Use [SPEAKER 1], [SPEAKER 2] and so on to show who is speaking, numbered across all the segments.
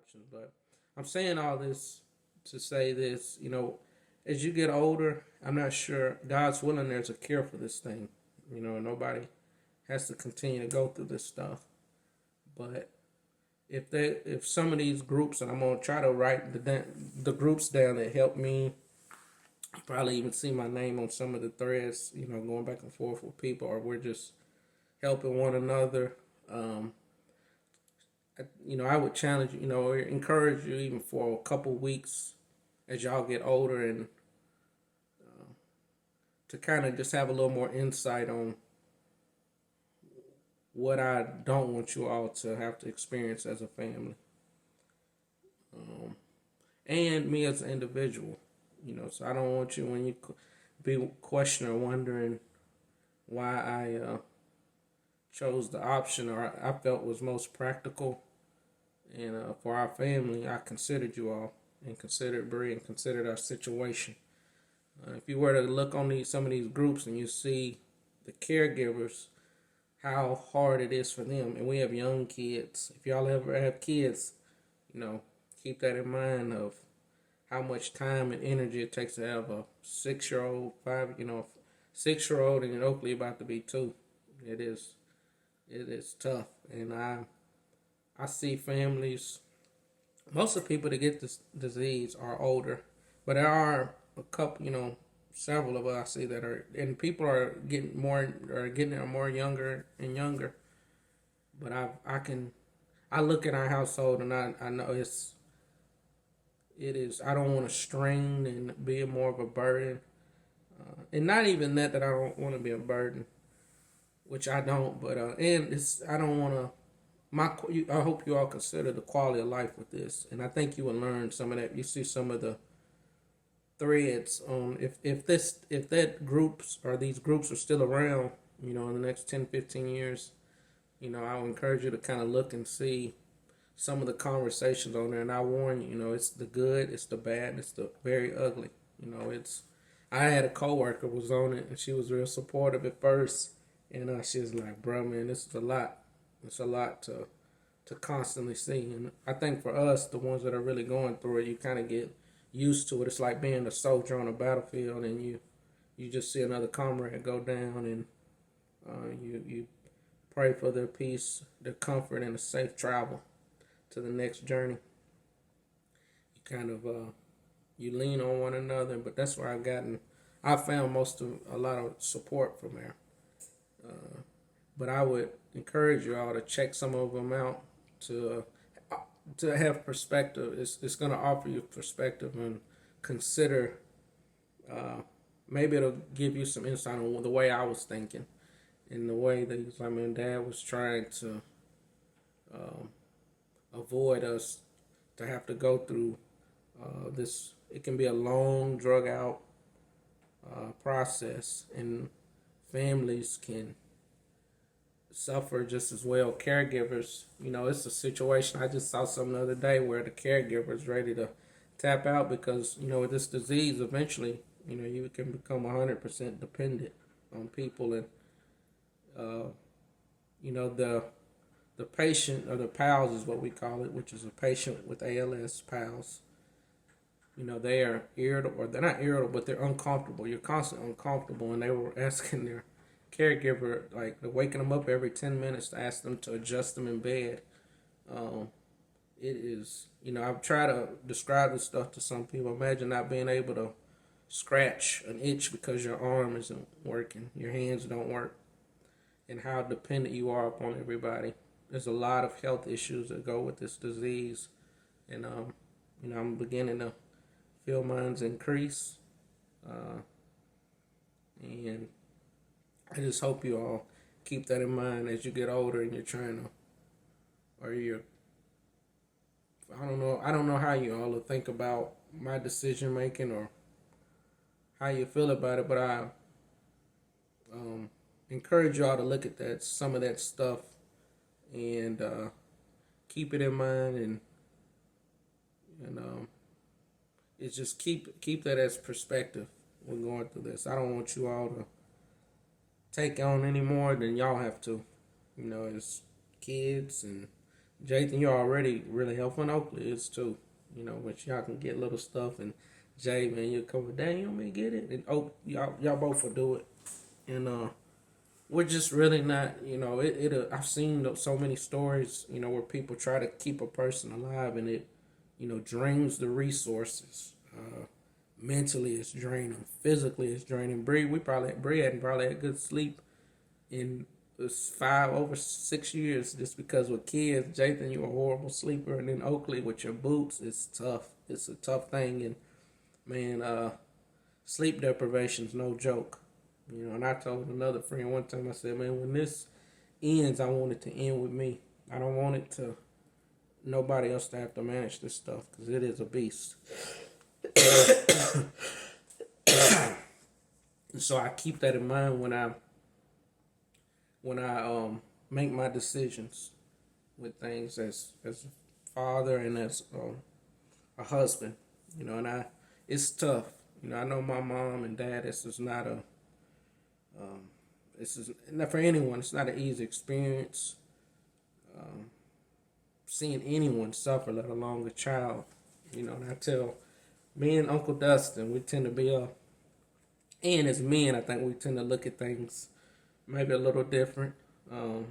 [SPEAKER 1] options. But I'm saying all this to say this, as you get older, I'm not sure, God's willing, there's a cure for this thing. Nobody has to continue to go through this stuff. But if some of these groups, and I'm gonna try to write the groups down that help me, probably even see my name on some of the threads, going back and forth with people, or we're just helping one another. Um, I would challenge you, or encourage you even for a couple weeks as y'all get older, and to kind of just have a little more insight on what I don't want you all to have to experience as a family, and me as an individual. So I don't want you, when you be questioning or wondering why I chose the option or I felt was most practical, and for our family, I considered you all and considered Bree and considered our situation. If you were to look on some of these groups and you see the caregivers, how hard it is for them, and we have young kids. If y'all ever have kids, keep that in mind of how much time and energy it takes to have a 6-year-old, 6-year-old, and hopefully about to be 2. It is tough, and I see families. Most of the people that get this disease are older, but there are a couple, several of us I see that are, and people are getting it more younger and younger. But I look at our household and I know it is. I don't want to strain and be more of a burden, and not even that I don't want to be a burden, which I don't. But and it's I don't want to. I hope you all consider the quality of life with this, and I think you will learn some of that. You see some of the threads on if that groups or these groups are still around, in the next 10, 15 years, I would encourage you to kind of look and see some of the conversations on there. And I warn you, it's the good, it's the bad, it's the very ugly. I had a coworker was on it, and she was real supportive at first, and she was like, "Bro, man, this is a lot. It's a lot to constantly see." And I think for us, the ones that are really going through it, you kind of get used to it. It's like being a soldier on a battlefield, and you just see another comrade go down, and you pray for their peace, their comfort, and a safe travel to the next journey. You kind of you lean on one another, but that's where I found a lot of support from there. But I would encourage you all to check some of them out to have perspective. It's going to offer you perspective, and consider. Maybe it'll give you some insight on the way I was thinking, and the way that my dad was trying to avoid us to have to go through this. It can be a long, drug out process, and families can suffer just as well. Caregivers, it's a situation. I just saw something the other day where the caregiver is ready to tap out because, with this disease, eventually, you can become 100% dependent on people. And, the patient, or the PALS is what we call it, which is a patient with ALS, PALS. They are irritable, or they're not irritable, but they're uncomfortable. You're constantly uncomfortable, and they were asking their caregiver, like, they're waking them up every 10 minutes to ask them to adjust them in bed. It is, I've tried to describe this stuff to some people. Imagine not being able to scratch an itch because your arm isn't working, your hands don't work, and how dependent you are upon everybody. There's a lot of health issues that go with this disease, and I'm beginning to feel mine's increase, and I just hope you all keep that in mind as you get older and you're trying to, or you're, I don't know how you all will think about my decision making or how you feel about it, but I encourage y'all to look at some of that stuff, and keep it in mind, and it's just keep that as perspective when going through this. I don't want you all to take on any more than y'all have to, as kids and Jathan, you're already really helping Oakley is too. You know, which y'all can get little stuff and Jay, man, you come, dang, you want me to get it? And y'all both will do it. And we're just really not, I've seen so many stories, where people try to keep a person alive and it, drains the resources. Mentally it's draining, physically it's draining. Bree hadn't probably had good sleep in over 6 years just because with kids. Jathan, you're a horrible sleeper, and then Oakley with your boots, it's tough. It's a tough thing, and man, sleep deprivation's no joke. And I told another friend one time, I said, man, when this ends, I want it to end with me. I don't want it to nobody else to have to manage this stuff because it is a beast. So I keep that in mind when I make my decisions with things as a father and as a husband. And it's tough. I know my mom and dad. This is not for anyone. It's not an easy experience. Seeing anyone suffer, let alone a child. And I tell me and Uncle Dustin, we tend to be and as men, I think we tend to look at things maybe a little different. I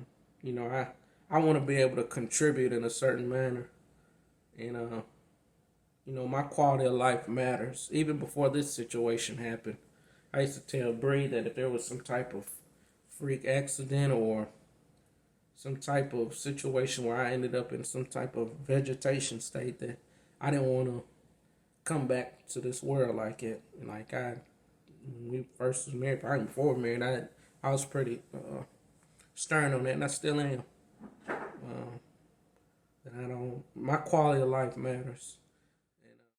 [SPEAKER 1] want to be able to contribute in a certain manner, and my quality of life matters. Even before this situation happened, I used to tell Bree that if there was some type of freak accident or some type of situation where I ended up in some type of vegetation state, that I didn't want to come back to this world like it. Like when we first was married, probably before we were married, I was pretty stern on that, and I still am. My quality of life matters.